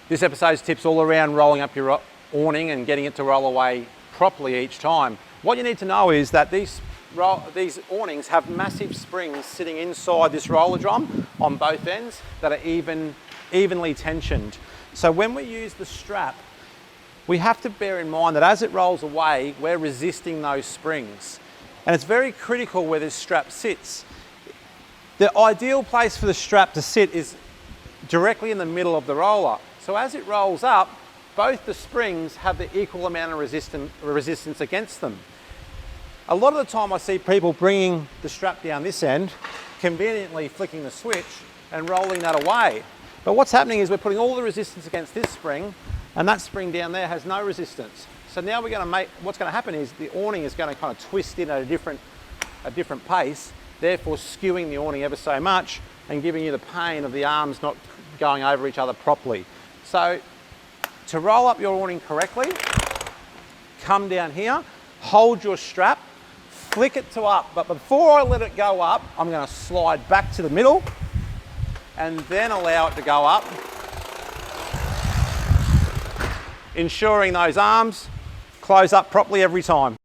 This episode's tips all around rolling up your awning and getting it to roll away properly each time. What you need to know is that these awnings have massive springs sitting inside this roller drum on both ends that are evenly tensioned. So when we use the strap, we have to bear in mind that as it rolls away, we're resisting those springs. And it's very critical where this strap sits. The ideal place for the strap to sit is directly in the middle of the roller. So as it rolls up, both the springs have the equal amount of resistance against them. A lot of the time I see people bringing the strap down this end, conveniently flicking the switch and rolling that away. But what's happening is we're putting all the resistance against this spring, and that spring down there has no resistance. So now what's going to happen is the awning is going to kind of twist in at a different pace, therefore skewing the awning ever so much and giving you the pain of the arms not going over each other properly. So to roll up your awning correctly, come down here, hold your strap, flick it to up, but before I let it go up, I'm going to slide back to the middle and then allow it to go up, ensuring those arms close up properly every time.